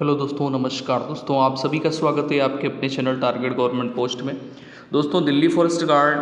Hello दोस्तों, नमस्कार दोस्तों। आप सभी का स्वागत है आपके अपने चैनल टारगेट गवर्नमेंट पोस्ट में। दोस्तों, दिल्ली फॉरेस्ट गार्ड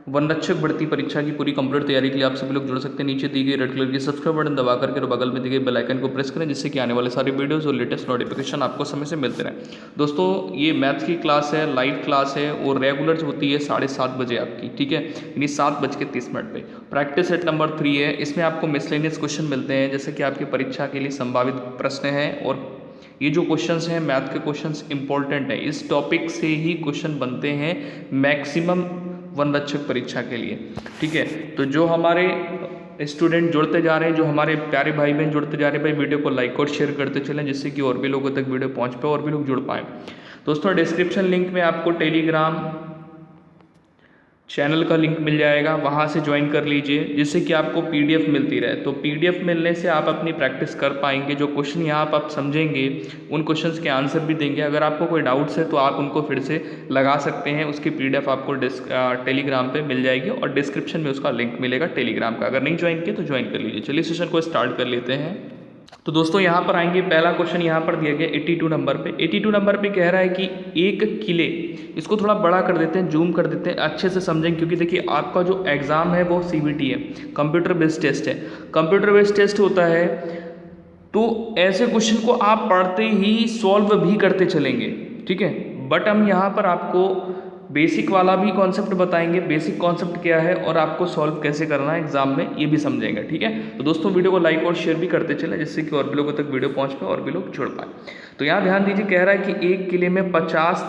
वन रक्षक भर्ती परीक्षा की पूरी कंप्लीट तैयारी के लिए आप सभी लोग जुड़ सकते हैं। नीचे दी गई रेड कलर की सब्सक्राइब बटन दबा करके और बगल में दी गई बेल आइकन को प्रेस करें, जिससे कि आने वाले सारे वीडियोस और लेटेस्ट नोटिफिकेशन आपको समय से मिलते रहें। दोस्तों, ये मैथ्स की क्लास है, लाइव क्लास है और रेगुलर होती है 7:30 बजे आपकी, ठीक है, यानी 7:30 पे। प्रैक्टिस सेट नंबर 3 है। इसमें आपको मिसलेनियस क्वेश्चन मिलते हैं, जैसे कि आपकी परीक्षा के लिए संभावित प्रश्न हैं और ये जो क्वेश्चंस हैं मैथ के क्वेश्चंस इंपॉर्टेंट है। इस टॉपिक से ही क्वेश्चन बनते हैं मैक्सिमम वन रक्षक परीक्षा के लिए, ठीक है। तो जो हमारे स्टूडेंट जुड़ते जा रहे हैं, जो हमारे प्यारे भाई बहन जुड़ते जा रहे हैं, भाई वीडियो को लाइक और शेयर करते चलें, जिससे कि और भी लोगों तक वीडियो पहुंच पाए और भी लोग जुड़ पाएँ। दोस्तों, डिस्क्रिप्शन लिंक में आपको टेलीग्राम चैनल का लिंक मिल जाएगा, वहाँ से ज्वाइन कर लीजिए, जिससे कि आपको पीडीएफ मिलती रहे। तो पीडीएफ मिलने से आप अपनी प्रैक्टिस कर पाएंगे। जो क्वेश्चन यहाँ आप समझेंगे उन क्वेश्चंस के आंसर भी देंगे। अगर आपको कोई डाउट्स है तो आप उनको फिर से लगा सकते हैं। उसकी पीडीएफ आपको टेलीग्राम पे मिल जाएगी और डिस्क्रिप्शन में उसका लिंक मिलेगा टेलीग्राम का। अगर नहीं ज्वाइन किया तो ज्वाइन कर लीजिए। चलिए सेशन को स्टार्ट कर लेते हैं। तो दोस्तों, यहाँ पर आएंगे, पहला क्वेश्चन यहाँ पर दिया गया 82 नंबर पे। 82 नंबर पे कह रहा है कि एक किले, इसको थोड़ा बड़ा कर देते हैं, जूम कर देते हैं, अच्छे से समझेंगे, क्योंकि देखिए आपका जो एग्ज़ाम है वो सीबीटी है, कंप्यूटर बेस्ड टेस्ट है। कंप्यूटर बेस्ड टेस्ट होता है तो ऐसे क्वेश्चन को आप पढ़ते ही सॉल्व भी करते चलेंगे, ठीक है। बट हम यहाँ पर आपको बेसिक वाला भी कॉन्सेप्ट बताएंगे, बेसिक कॉन्सेप्ट क्या है और आपको सॉल्व कैसे करना है एग्जाम में, ये भी समझेंगे, ठीक है। तो दोस्तों, वीडियो को लाइक और शेयर भी करते चलें, जिससे कि और भी लोगों तक वीडियो पहुंच पाए और भी लोग जुड़ पाए। तो यहाँ ध्यान दीजिए, कह रहा है कि एक किले में 50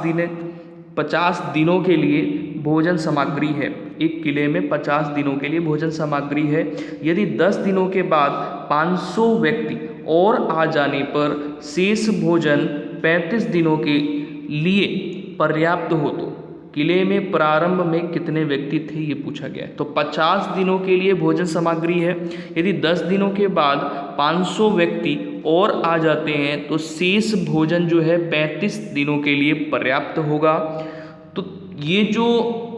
दिनों के लिए भोजन सामग्री है। एक किले में 50 दिनों के लिए भोजन सामग्री है। यदि 10 दिनों के बाद 500 व्यक्ति और आ जाने पर शेष भोजन 35 दिनों के लिए पर्याप्त हो तो किले में प्रारंभ में कितने व्यक्ति थे, ये पूछा गया है। तो 50 दिनों के लिए भोजन सामग्री है। यदि 10 दिनों के बाद 500 व्यक्ति और आ जाते हैं तो शेष भोजन जो है 35 दिनों के लिए पर्याप्त होगा। तो ये जो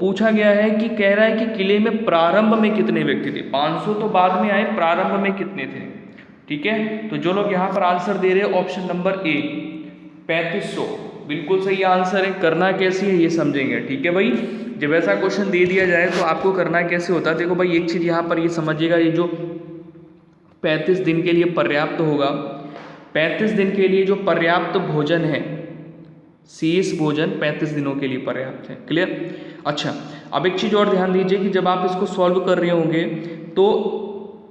पूछा गया है कि कह रहा है कि किले में प्रारंभ में कितने व्यक्ति थे। 500 तो बाद में आए, प्रारंभ में कितने थे, ठीक है। तो जो लोग यहाँ पर आंसर दे रहे हैं ऑप्शन नंबर ए 3500 बिल्कुल सही आंसर है। करना कैसे है ये समझेंगे, ठीक है भाई। जब ऐसा क्वेश्चन दे दिया जाए तो आपको करना कैसे होता है, देखो भाई एक चीज़ यहाँ पर ये समझिएगा, ये जो 35 दिन के लिए पर्याप्त होगा, 35 दिन के लिए जो पर्याप्त भोजन है, शेष भोजन 35 दिनों के लिए पर्याप्त है। क्लियर। अच्छा, अब एक चीज़ और ध्यान दीजिए कि जब आप इसको सॉल्व कर रहे होंगे तो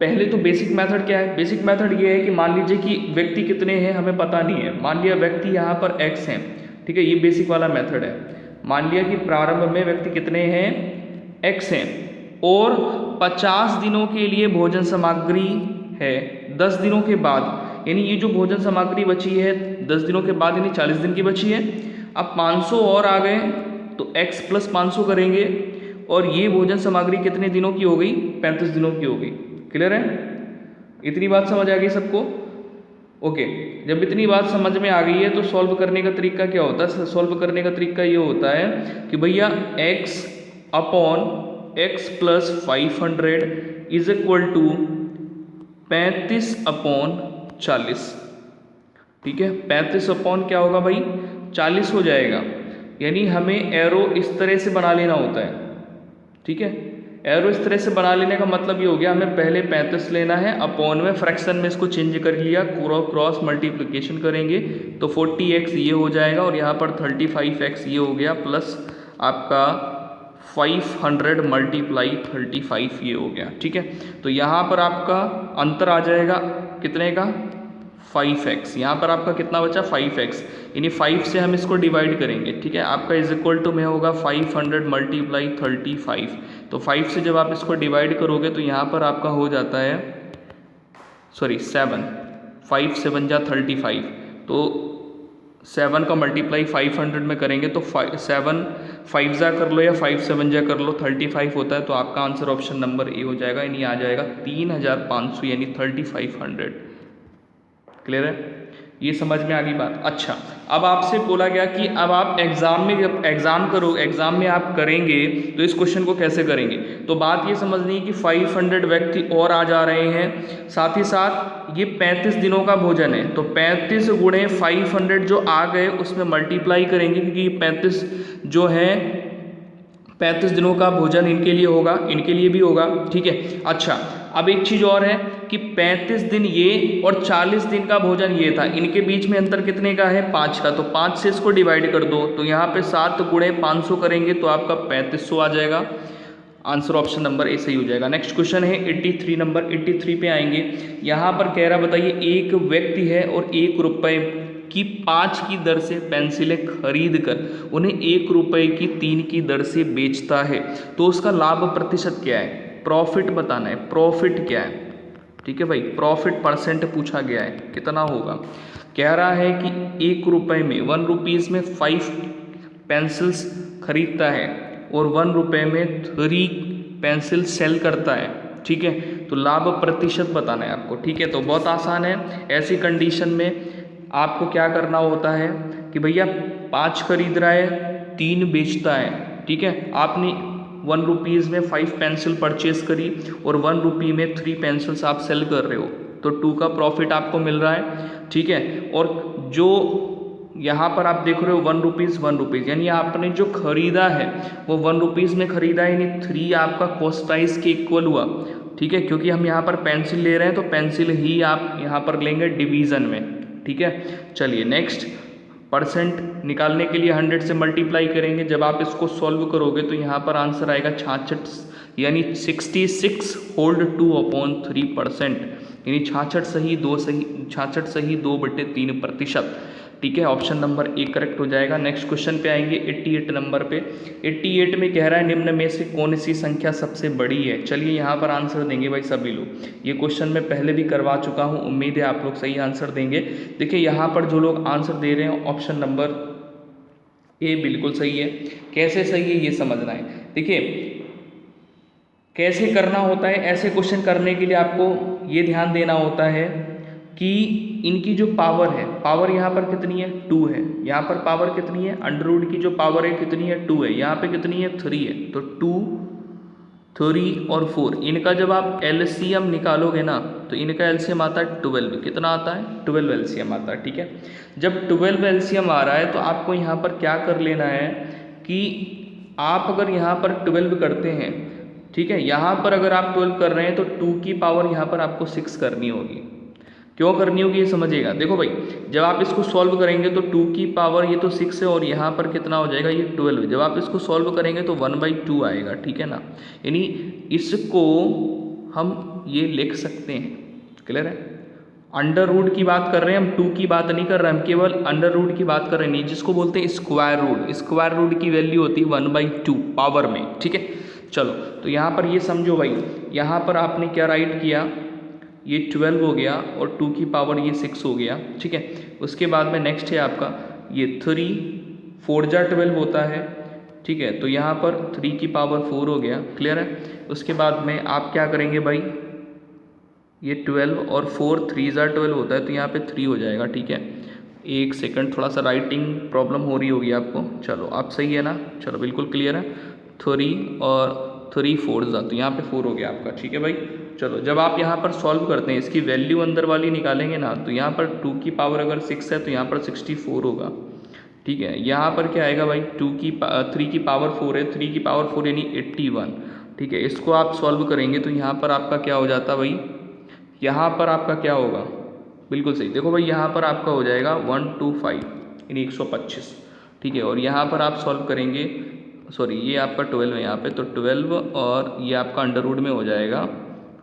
पहले तो बेसिक मेथड क्या है। बेसिक मेथड ये है कि मान लीजिए कि व्यक्ति कितने हैं हमें पता नहीं है, मान लिया व्यक्ति यहाँ पर x हैं, ठीक है, ये बेसिक वाला मेथड है। मान लिया कि प्रारंभ में व्यक्ति कितने हैं, x हैं, और 50 दिनों के लिए भोजन सामग्री है। 10 दिनों के बाद, यानी ये जो भोजन सामग्री बची है 10 दिनों के बाद, यानी 40 दिन की बची है। अब 500 और आ गए तो x + 500 करेंगे और ये भोजन सामग्री कितने दिनों की हो गई, 35 दिनों की हो गई। क्लियर है, इतनी बात समझ आ गई सबको। ओके, जब इतनी बात समझ में आ गई है तो सॉल्व करने का तरीका क्या होता है। सॉल्व करने का तरीका ये होता है कि भैया x + x + 500 = 35/40, ठीक है। 35 क्या होगा भाई, 40 हो जाएगा। यानी हमें एरो इस तरह से बना लेना होता है, ठीक है। एरो इस तरह से बना लेने का मतलब ये हो गया, हमें पहले 35 लेना है, अपॉन में फ्रैक्शन में इसको चेंज कर लिया, क्रॉस मल्टीप्लिकेशन करेंगे तो 40x ये हो जाएगा और यहाँ पर 35x ये हो गया, प्लस आपका 500 × 35 ये हो गया, ठीक है। तो यहाँ पर आपका अंतर आ जाएगा कितने का, 5x। यहाँ पर आपका कितना बचा, 5x, यानी 5 से हम इसको डिवाइड करेंगे, ठीक है। आपका = में होगा 500 × 35। तो 5 से जब आप इसको डिवाइड करोगे तो यहाँ पर आपका हो जाता है 7, 5 × 7 = 35। तो 7 का मल्टीप्लाई 500 में करेंगे तो 7 5 जा कर लो या 5 7 जा कर लो, 35 होता है। तो आपका आंसर ऑप्शन नंबर ए हो जाएगा, यानी आ जाएगा 3500, यानी 3500। क्लियर है। ये समझ में आ गई बात। अच्छा, अब आपसे बोला गया कि अब आप एग्ज़ाम में आप करेंगे तो इस क्वेश्चन को कैसे करेंगे। तो बात ये समझनी है कि 500 व्यक्ति और आ जा रहे हैं, साथ ही साथ ये 35 दिनों का भोजन है, तो 35 गुणे 500 जो आ गए उसमें मल्टीप्लाई करेंगे, क्योंकि ये 35 जो है 35 दिनों का भोजन इनके लिए होगा, इनके लिए भी होगा, ठीक है। अच्छा, अब एक चीज़ और है कि 35 दिन ये और 40 दिन का भोजन ये था, इनके बीच में अंतर कितने का है, 5 का। तो 5 से इसको डिवाइड कर दो, तो यहाँ पे 7 गुणे 500 करेंगे तो आपका 3500 आ जाएगा। आंसर ऑप्शन नंबर ए सही हो जाएगा। नेक्स्ट क्वेश्चन है 83 नंबर, 83 पे आएंगे। यहाँ पर कह रहा, बताइए, एक व्यक्ति है और 1 रुपये की 5 की दर से पेंसिलें खरीद कर उन्हें 1 रुपये की 3 की दर से बेचता है, तो उसका लाभ प्रतिशत क्या है, प्रॉफिट बताना है, प्रॉफिट क्या है, ठीक है भाई, प्रॉफिट परसेंट पूछा गया है, कितना होगा। कह रहा है कि 1 रुपये में 1 रुपीज़ में 5 पेंसिल्स खरीदता है और 1 रुपये में 3 पेंसिल सेल करता है, ठीक है। तो लाभ प्रतिशत बताना है आपको, ठीक है। तो बहुत आसान है, ऐसी कंडीशन में आपको क्या करना होता है कि भैया 5 खरीद रहा है, 3 बेचता है, ठीक है। आपने 1 रुपीज़ में 5 पेंसिल परचेज करी और 1 रुपये में 3 पेंसिल्स आप सेल कर रहे हो, तो 2 का प्रॉफिट आपको मिल रहा है, ठीक है। और जो यहाँ पर आप देख रहे हो 1 रुपीज़ 1 रुपीज़, यानी आपने जो खरीदा है वो 1 रुपीज़ में खरीदा है, यानी 3 आपका कॉस्ट प्राइस के इक्वल हुआ, ठीक है। क्योंकि हम यहाँ पर पेंसिल ले रहे हैं तो पेंसिल ही आप यहाँ पर लेंगे डिवीज़न में, ठीक है। चलिए नेक्स्ट, परसेंट निकालने के लिए 100 से मल्टीप्लाई करेंगे। जब आप इसको सॉल्व करोगे तो यहाँ पर आंसर आएगा 66, यानी 66 होल्ड 2/3%, यानी 66 सही 2/3%, ठीक है। ऑप्शन नंबर ए करेक्ट हो जाएगा। नेक्स्ट क्वेश्चन पे आएंगे 88 नंबर पे। 88 में कह रहा है निम्न में से कौन सी संख्या सबसे बड़ी है। चलिए यहाँ पर आंसर देंगे भाई सभी लोग, ये क्वेश्चन मैं पहले भी करवा चुका हूँ, उम्मीद है आप लोग सही आंसर देंगे। देखिए यहाँ पर जो लोग आंसर दे रहे हैं ऑप्शन नंबर ए बिल्कुल सही है। कैसे सही है ये समझना है। देखिए कैसे करना होता है, ऐसे क्वेश्चन करने के लिए आपको ये ध्यान देना होता है कि इनकी जो पावर है, पावर यहाँ पर कितनी है, 2 है। यहाँ पर पावर कितनी है, अंडर रूट की जो पावर है कितनी है, 2 है। यहाँ पे कितनी है, 3 है। तो 2, 3 और 4, इनका जब आप एलसीएम निकालोगे ना तो इनका एलसीएम आता है 12। कितना आता है, 12 एलसीएम आता है, ठीक है। जब 12 एलसीएम आ रहा है तो आपको यहाँ पर क्या कर लेना है कि आप अगर यहाँ पर 12 करते हैं, ठीक है, यहाँ पर अगर आप 12 कर रहे हैं तो 2 की पावर यहाँ पर आपको 6 करनी होगी। क्यों करनी होगी ये समझिएगा। देखो भाई जब आप इसको सॉल्व करेंगे तो 2 की पावर ये तो 6 है और यहाँ पर कितना हो जाएगा, ये 12। जब आप इसको सॉल्व करेंगे तो 1/2 आएगा, ठीक है ना। यानी इसको हम ये लिख सकते हैं, क्लियर है। अंडर रूट की बात कर रहे हैं हम, 2 की बात नहीं कर रहे हैं हम, केवल अंडर रूट की बात कर रहे हैं, जिसको बोलते हैं स्क्वायर रूट। स्क्वायर रूट की वैल्यू होती है 1/2 पावर में, ठीक है। चलो तो यहाँ पर ये समझो भाई, यहाँ पर आपने क्या राइट किया, ये 12 हो गया और 2 की पावर ये 6 हो गया, ठीक है। उसके बाद में नेक्स्ट है आपका ये 3, 4 जा 12 होता है, ठीक है। तो यहाँ पर 3 की पावर 4 हो गया, क्लियर है। उसके बाद में आप क्या करेंगे भाई, ये 12 और 4, 3 जा 12 होता है, तो यहाँ पे 3 हो जाएगा, ठीक है। एक सेकंड, थोड़ा सा राइटिंग प्रॉब्लम हो रही होगी आपको। चलो आप सही है ना, चलो बिल्कुल क्लियर है। 3 और 3 4 जा, तो यहाँ पे 4 हो गया आपका, ठीक है भाई। चलो जब आप यहाँ पर सॉल्व करते हैं, इसकी वैल्यू अंदर वाली निकालेंगे ना, तो यहाँ पर 2 की पावर अगर 6 है तो यहाँ पर 64 होगा, ठीक है। यहाँ पर क्या आएगा भाई, 3 की पावर 4 है, 3 की पावर 4 यानी 81, ठीक है। इसको आप सॉल्व करेंगे तो यहाँ पर आपका क्या हो जाता भाई, यहाँ पर आपका क्या होगा, बिल्कुल सही। देखो भाई यहाँ पर आपका हो जाएगा 125 यानी 125, ठीक है। और यहाँ पर आप सॉल्व करेंगे, सॉरी ये आपका 12 है यहाँ पे, तो 12 और ये आपका अंडर रूट में हो जाएगा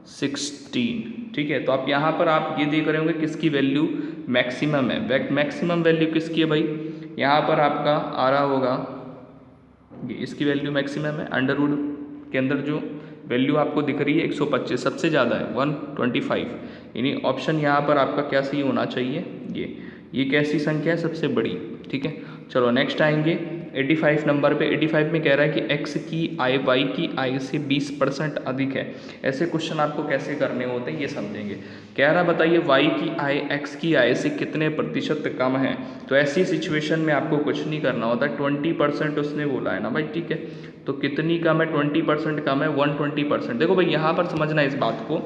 16, ठीक है। तो आप यहाँ पर आप ये देख रहे होंगे किसकी वैल्यू मैक्सिमम है, मैक्सिमम वैल्यू किसकी है भाई, यहाँ पर आपका आ रहा होगा ये, इसकी वैल्यू मैक्सिमम है। अंडर रूट के अंदर जो वैल्यू आपको दिख रही है 125, सबसे ज़्यादा है 125, यानी ऑप्शन यहाँ पर आपका क्या सही होना चाहिए, ये कैसी संख्या है, सबसे बड़ी, ठीक है। चलो नेक्स्ट आएंगे 85 नंबर पे 85 में कह रहा है कि x की आय y की आय से 20% अधिक है। ऐसे क्वेश्चन आपको कैसे करने होते हैं ये समझेंगे। कह रहा बताइए y की आय x की आय से कितने प्रतिशत कम है। तो ऐसी सिचुएशन में आपको कुछ नहीं करना होता, 20% उसने बोला है ना भाई, ठीक है। तो कितनी कम है, 20% कम है, 120%। देखो भाई यहाँ पर समझना है इस बात को,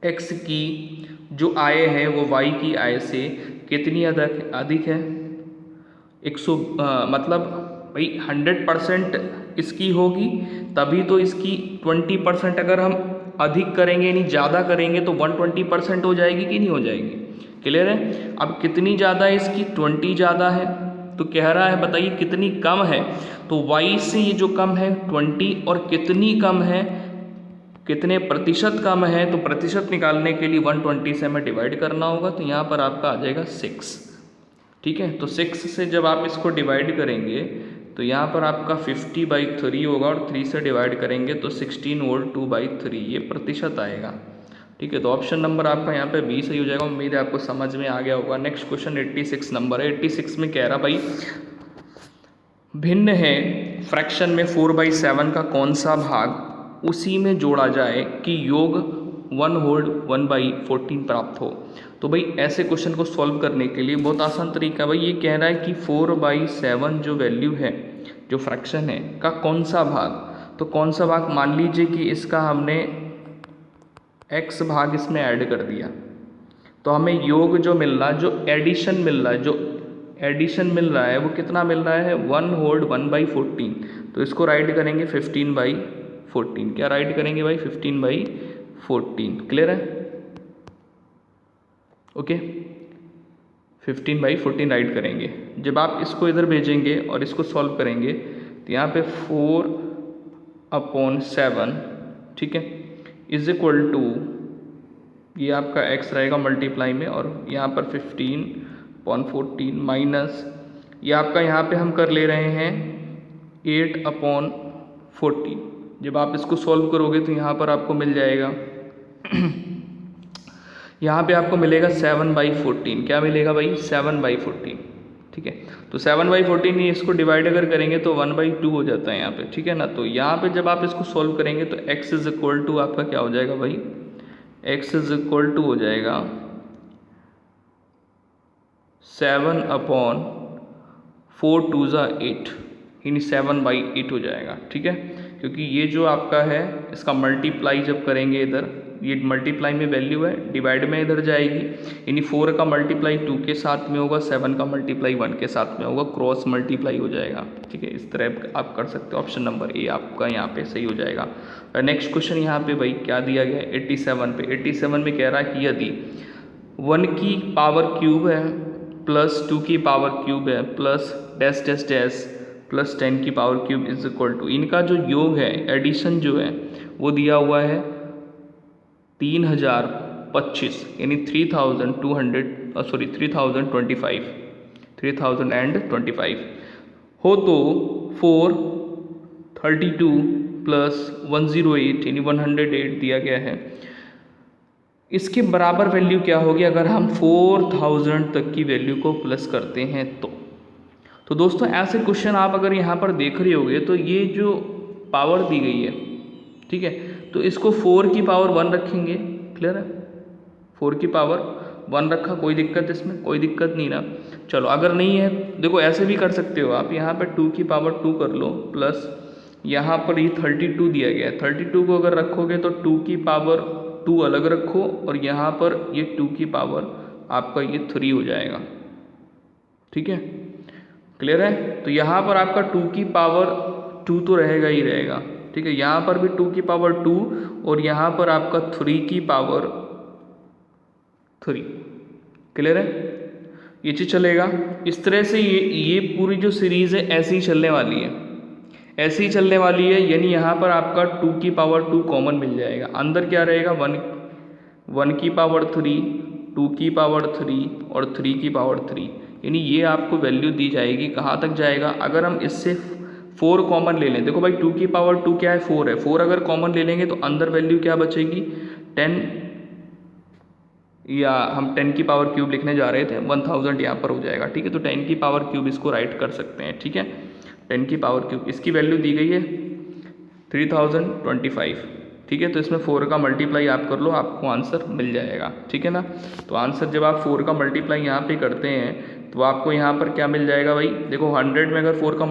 x की जो आय है वो y की आय से कितनी अधिक है, 100 मतलब भाई 100% इसकी होगी, तभी तो इसकी 20% अगर हम अधिक करेंगे यानी ज़्यादा करेंगे तो 120% हो जाएगी कि नहीं हो जाएगी। क्लियर है। अब कितनी ज़्यादा है इसकी, 20 ज़्यादा है। तो कह रहा है बताइए कितनी कम है, तो y से ये जो कम है 20, और कितनी कम है, कितने प्रतिशत कम है, तो प्रतिशत निकालने के लिए 120 से हमें डिवाइड करना होगा। तो यहाँ पर आपका आ जाएगा 6, ठीक है। तो 6 से जब आप इसको डिवाइड करेंगे तो यहाँ पर आपका 50/3 होगा, और 3 से डिवाइड करेंगे तो 16 और 2/3 ये प्रतिशत आएगा, ठीक है। तो ऑप्शन नंबर आपका यहाँ पे 20 सही हो जाएगा। उम्मीद है आपको समझ में आ गया होगा। नेक्स्ट क्वेश्चन 86 नंबर है। 86 में कह रहा भाई भिन्न है फ्रैक्शन में 4/7 का कौन सा भाग उसी में जोड़ा जाए कि योग 1/14 प्राप्त हो। तो भाई ऐसे क्वेश्चन को सॉल्व करने के लिए बहुत आसान तरीका है भाई, ये कह रहा है कि 4/7 जो वैल्यू है, जो फ्रैक्शन है का कौन सा भाग, तो कौन सा भाग, मान लीजिए कि इसका हमने x भाग इसमें ऐड कर दिया, तो हमें योग जो मिल रहा है, जो एडिशन मिल रहा है, जो एडिशन मिल रहा है वो कितना मिल रहा है, 1/14। तो इसको राइट करेंगे 15/14। क्या राइट करेंगे भाई, 15/14। क्लियर है, ओके। 15/14 राइट करेंगे। जब आप इसको इधर भेजेंगे और इसको सॉल्व करेंगे तो यहाँ पे 4/7, ठीक है, इज इक्वल टू, ये आपका x रहेगा मल्टीप्लाई में, और यहाँ पर 15/14 माइनस, ये आपका यहाँ पे हम कर ले रहे हैं 8/14। जब आप इसको सॉल्व करोगे तो यहाँ पर आपको मिल जाएगा यहाँ पे आपको मिलेगा 7/14। क्या मिलेगा भाई, 7/14, ठीक है। तो 7/14 ये इसको डिवाइड अगर करेंगे तो 1/2 हो जाता है यहाँ पे, ठीक है ना। तो यहाँ पे जब आप इसको सॉल्व करेंगे तो x इज इक्वल टू आपका क्या हो जाएगा भाई, x इज इक्वल टू हो जाएगा 7/4(2)8, यानी 7/8 हो जाएगा, ठीक है। क्योंकि ये जो आपका है इसका मल्टीप्लाई जब करेंगे इधर, ये मल्टीप्लाई में वैल्यू है, डिवाइड में इधर जाएगी, यानी 4 का मल्टीप्लाई 2 के साथ में होगा, 7 का मल्टीप्लाई 1 के साथ में होगा, क्रॉस मल्टीप्लाई हो जाएगा, ठीक है। इस तरह आप कर सकते हो। ऑप्शन नंबर ए आपका यहाँ पे सही हो जाएगा। नेक्स्ट क्वेश्चन यहाँ पे भाई क्या दिया गया है, 87 पे। 87 में कह रहा है कि यदि 1 की पावर क्यूब है प्लस 2 की पावर क्यूब है plus dash dash dash plus 10 की power cube is equal to, इनका जो योग है, एडिशन जो है वो दिया हुआ है 3025, यानी 3025 हो, तो 432 प्लस 108 यानी 108 दिया गया है। इसके बराबर वैल्यू क्या होगी अगर हम 4000 तक की वैल्यू को प्लस करते हैं तो दोस्तों ऐसे क्वेश्चन आप अगर यहाँ पर देख रहे होगे तो ये जो पावर दी गई है, ठीक है, तो इसको 4 की पावर 1 रखेंगे। क्लियर है, 4 की पावर 1 रखा, कोई दिक्कत इसमें, कोई दिक्कत नहीं ना। चलो अगर नहीं है, देखो ऐसे भी कर सकते हो आप, यहाँ पर 2 की पावर 2 कर लो, प्लस यहाँ पर ये 32 दिया गया है, 32 को अगर रखोगे तो 2 की पावर 2 अलग रखो, और यहाँ पर ये 2 की पावर आपका ये 3 हो जाएगा, ठीक है। क्लियर है, तो यहाँ पर आपका 2 की पावर 2 तो रहेगा ही रहेगा, ठीक है। यहाँ पर भी 2 की पावर 2, और यहाँ पर आपका 3 की पावर 3। क्लियर है, ये चीज़ चलेगा इस तरह से। ये पूरी जो सीरीज़ है ऐसी ही चलने वाली है, ऐसी ही चलने वाली है, यानी यहाँ पर आपका 2 की पावर 2 कॉमन मिल जाएगा। अंदर क्या रहेगा, 1 की पावर 3, 2 की पावर 3 और 3 की पावर 3, यानी ये आपको वैल्यू दी जाएगी। कहाँ तक जाएगा, अगर हम इससे 4 कॉमन ले लें, देखो भाई 2 की पावर 2 क्या है, 4 है, 4 अगर कॉमन ले लेंगे तो अंदर वैल्यू क्या बचेगी, 10, या हम 10 की पावर क्यूब लिखने जा रहे थे, 1000 यहाँ पर हो जाएगा, ठीक है। तो 10 की पावर क्यूब इसको राइट कर सकते हैं, ठीक है। 10 की पावर क्यूब, इसकी वैल्यू दी गई है 3025, ठीक है। तो इसमें 4 का मल्टीप्लाई आप कर लो, आपको आंसर मिल जाएगा, ठीक है ना। तो आंसर जब आप 4 का मल्टीप्लाई यहाँ पे करते हैं तो आपको यहाँ पर क्या मिल जाएगा भाई, देखो 100 में अगर 4 का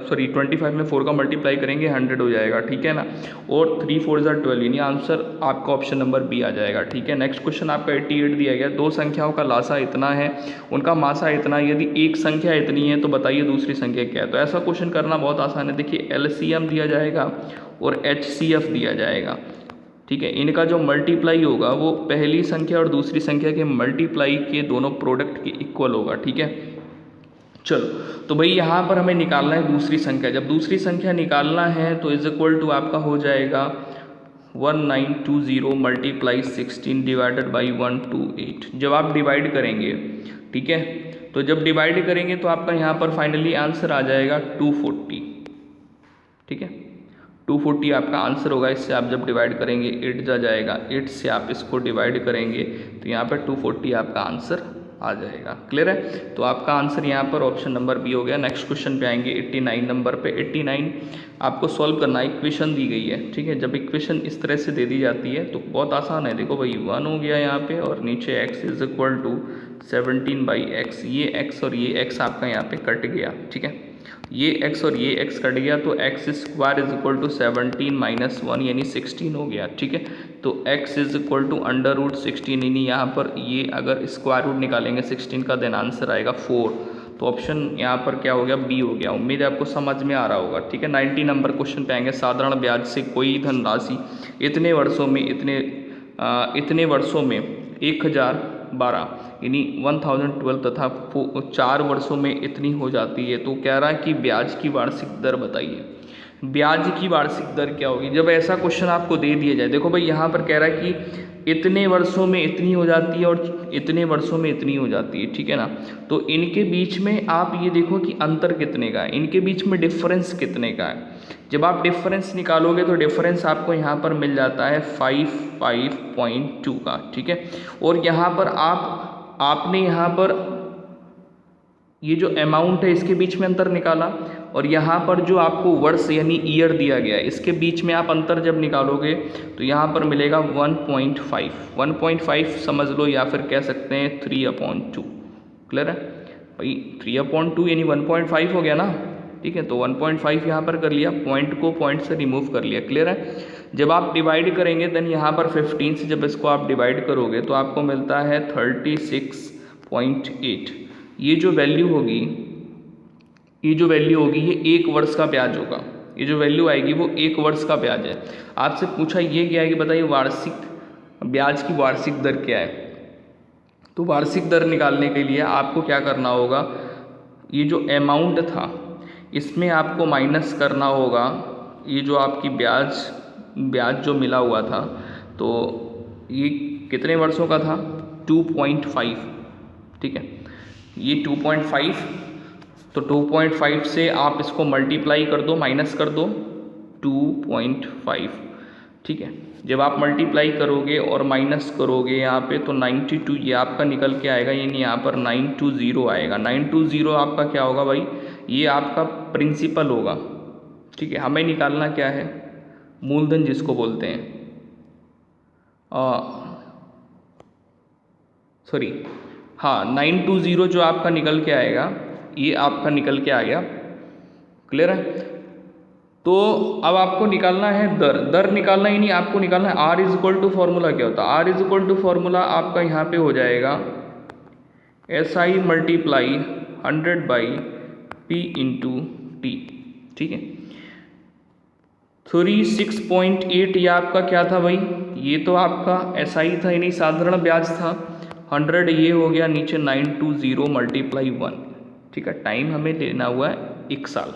25 में 4 का मल्टीप्लाई करेंगे 100 हो जाएगा, ठीक है ना। और 3 4 12, यानी आंसर आपका ऑप्शन नंबर बी आ जाएगा, ठीक है। नेक्स्ट क्वेश्चन आपका 88 दिया गया, दो संख्याओं का लासा इतना है, उनका मासा इतना, यदि एक संख्या इतनी है तो बताइए दूसरी संख्या क्या है। तो ऐसा क्वेश्चन करना बहुत आसान है। देखिए LCM दिया जाएगा और HCF दिया जाएगा, ठीक है। इनका जो मल्टीप्लाई होगा वो पहली संख्या और दूसरी संख्या के मल्टीप्लाई के दोनों प्रोडक्ट के इक्वल होगा, ठीक है। चलो तो भाई यहाँ पर हमें निकालना है दूसरी संख्या। जब दूसरी संख्या निकालना है तो इज इक्वल टू आपका हो जाएगा 1920 मल्टीप्लाई 16 डिवाइडेड बाई 128। जब आप डिवाइड करेंगे, ठीक है, तो जब डिवाइड करेंगे तो आपका यहाँ पर फाइनली आंसर आ जाएगा 240, ठीक है। 240 आपका आंसर होगा। इससे आप जब डिवाइड करेंगे 8 जा जाएगा, 8 से आप इसको डिवाइड करेंगे तो यहाँ पर 240 आपका आंसर आ जाएगा। क्लियर है। तो आपका आंसर यहाँ पर ऑप्शन नंबर बी हो गया। नेक्स्ट क्वेश्चन पे आएंगे 89 नंबर पे। 89 आपको सॉल्व करना है, इक्वेशन दी गई है, ठीक है। जब इक्वेशन इस तरह से दे दी जाती है तो बहुत आसान है। देखो भाई 1 हो गया यहाँ पे और नीचे x is equal to 17/x, ये x और ये x आपका यहाँ पे कट गया, ठीक है। ये x और ये x कट गया तो x square is equal to 17 minus 1 यानी 16 हो गया, ठीक है। तो x इज इक्वल टू √16, यानी यहाँ पर ये अगर स्क्वायर रूट निकालेंगे 16 का देन आंसर आएगा 4। तो ऑप्शन यहाँ पर क्या हो गया, बी हो गया। उम्मीद है आपको समझ में आ रहा होगा, ठीक है। 90 नंबर क्वेश्चन पे आएंगे। साधारण ब्याज से कोई धनराशि इतने वर्षों में 1012 यानी 1012 तथा 4 वर्षों में इतनी हो जाती है। तो कह रहा है कि ब्याज की वार्षिक दर बताइए। ब्याज की वार्षिक दर क्या होगी जब ऐसा क्वेश्चन आपको दे दिया जाए। देखो भाई यहाँ पर कह रहा है कि इतने वर्षों में इतनी हो जाती है और इतने वर्षों में इतनी हो जाती है, ठीक है ना। तो इनके बीच में आप ये देखो कि अंतर कितने का है, इनके बीच में डिफरेंस कितने का है। जब आप डिफरेंस निकालोगे तो डिफरेंस आपको यहाँ पर मिल जाता है 5.2 का, ठीक है। और यहाँ पर आपने यहाँ पर ये जो अमाउंट है इसके बीच में अंतर निकाला और यहाँ पर जो आपको वर्ष यानी ईयर दिया गया है इसके बीच में आप अंतर जब निकालोगे तो यहाँ पर मिलेगा 1.5 समझ लो, या फिर कह सकते हैं 3/2। क्लियर है भाई, 3/2 यानी 1.5 हो गया ना, ठीक है। तो 1.5 यहाँ पर कर लिया, पॉइंट को पॉइंट से रिमूव कर लिया। क्लियर है। जब आप डिवाइड करेंगे देन यहाँ पर 15 से जब इसको आप डिवाइड करोगे तो आपको मिलता है 36.8। ये जो वैल्यू होगी ये 1 वर्ष का ब्याज होगा। ये जो वैल्यू आएगी वो 1 वर्ष का ब्याज है। आपसे पूछा ये गया है कि बताइए वार्षिक ब्याज की वार्षिक दर क्या है। तो वार्षिक दर निकालने के लिए आपको क्या करना होगा, ये जो अमाउंट था इसमें आपको माइनस करना होगा ये जो आपकी ब्याज जो मिला हुआ था। तो ये कितने वर्षों का था, 2.5, ठीक है। ये 2.5, तो 2.5 से आप इसको मल्टीप्लाई कर दो, माइनस कर दो 2.5, ठीक है। जब आप मल्टीप्लाई करोगे और माइनस करोगे यहाँ पे तो 92 ये आपका निकल के आएगा, यानी यहाँ पर 920 आएगा। 920 आपका क्या होगा भाई, ये आपका प्रिंसिपल होगा, ठीक है। हमें निकालना क्या है, मूलधन जिसको बोलते हैं, सॉरी हाँ 920 जो आपका निकल के आएगा ये आपका निकल के आ गया। क्लियर है। तो अब आपको निकालना है दर निकालना ही नहीं, आपको निकालना है R is equal to formula क्या होता है। R is equal to formula आपका यहाँ पे हो जाएगा SI multiply 100/P into T, ठीक है। 36.8 ये आपका क्या था भाई, ये तो आपका SI था यानी साधारण ब्याज था। 100 ये हो गया, नीचे 920 मल्टीप्लाई 1, ठीक है। टाइम हमें लेना हुआ है 1 साल।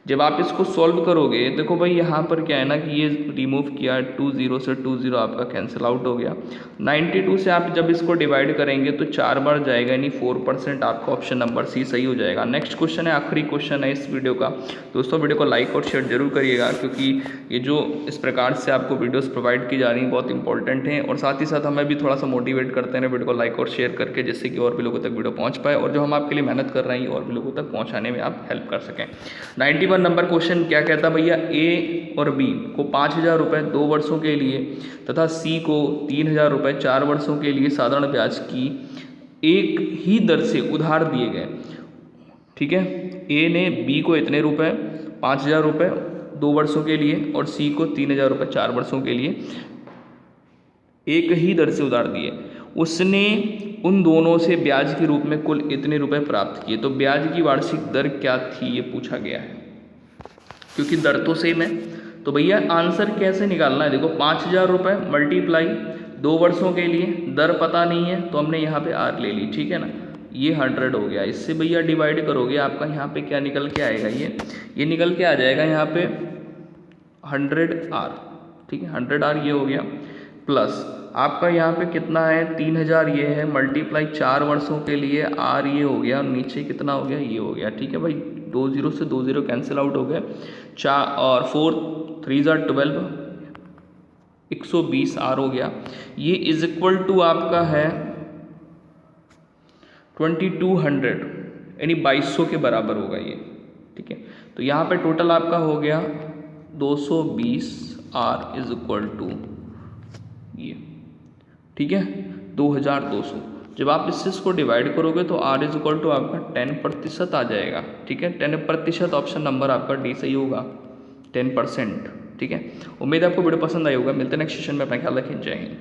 जब आप इसको सॉल्व करोगे, देखो भाई यहाँ पर क्या है ना कि ये रिमूव किया, 20 से 20 आपका कैंसिल आउट हो गया। 92 से आप जब इसको डिवाइड करेंगे तो 4 बार जाएगा, यानी 4% आपका ऑप्शन नंबर सी सही हो जाएगा। नेक्स्ट क्वेश्चन है, आखिरी क्वेश्चन है इस वीडियो का। दोस्तों वीडियो को लाइक और शेयर जरूर करिएगा, क्योंकि ये जो इस प्रकार से आपको वीडियोस प्रोवाइड की जा रही हैं बहुत इंपॉर्टेंट हैं, और साथ ही साथ हमें भी थोड़ा सा मोटिवेट करते हैं वीडियो को लाइक और शेयर करके, जिससे कि और भी लोगों तक वीडियो पहुँच पाए, और जो हम आपके लिए मेहनत कर रहे हैं और भी लोगों तक पहुँचाने में आप हेल्प कर सकें। 91 नंबर क्वेश्चन क्या कहता है भैया, ए और बी को 5,000 रुपये 2 वर्षों के लिए तथा सी को 3,000 रुपये 4 वर्षों के लिए साधारण ब्याज की एक ही दर से उधार दिए गए। ठीक है, ए ने बी को इतने रुपए 5,000 रुपये 2 वर्षों के लिए और सी को 3,000 रुपये 4 वर्षों के लिए एक ही दर से उधार दिए। उसने उन दोनों से ब्याज के रूप में कुल इतने रुपए प्राप्त किए। तो ब्याज की वार्षिक दर क्या थी, ये पूछा गया है, क्योंकि दर तो सेम है। तो भैया आंसर कैसे निकालना है, देखो 5,000 रुपये मल्टीप्लाई 2 वर्षों के लिए, दर पता नहीं है तो हमने यहाँ पे आर ले ली, ठीक है ना, ये 100 हो गया। इससे भैया डिवाइड करोगे आपका यहाँ पे क्या निकल के आएगा, ये निकल के आ जाएगा यहाँ पे 100R, ठीक है, 100R ये हो गया, प्लस आपका यहाँ पे कितना है 3,000 ये है, मल्टीप्लाई 4 वर्षों के लिए आर ये हो गया, नीचे कितना हो गया ये हो गया। ठीक है भाई, 20 से 20 कैंसिल आउट हो गए, 4 और 4 3 12 120 आर हो गया। ये इज इक्वल टू आपका है 2200, यानी 2200 के बराबर होगा ये। ठीक है, तो यहाँ पे टोटल आपका हो गया 220 आर इज इक्वल टू ये, ठीक है, 2200। जब आप इसको डिवाइड करोगे तो आर इज इक्वल टू आपका 10% आ जाएगा। ठीक है, 10% ऑप्शन नंबर आपका डी सही होगा, 10%। ठीक है, उम्मीद है आपको वीडियो पसंद आई होगा। मिलते हैं नेक्स्ट सेशन में, अपना ख्याल रखें, जय हिंद।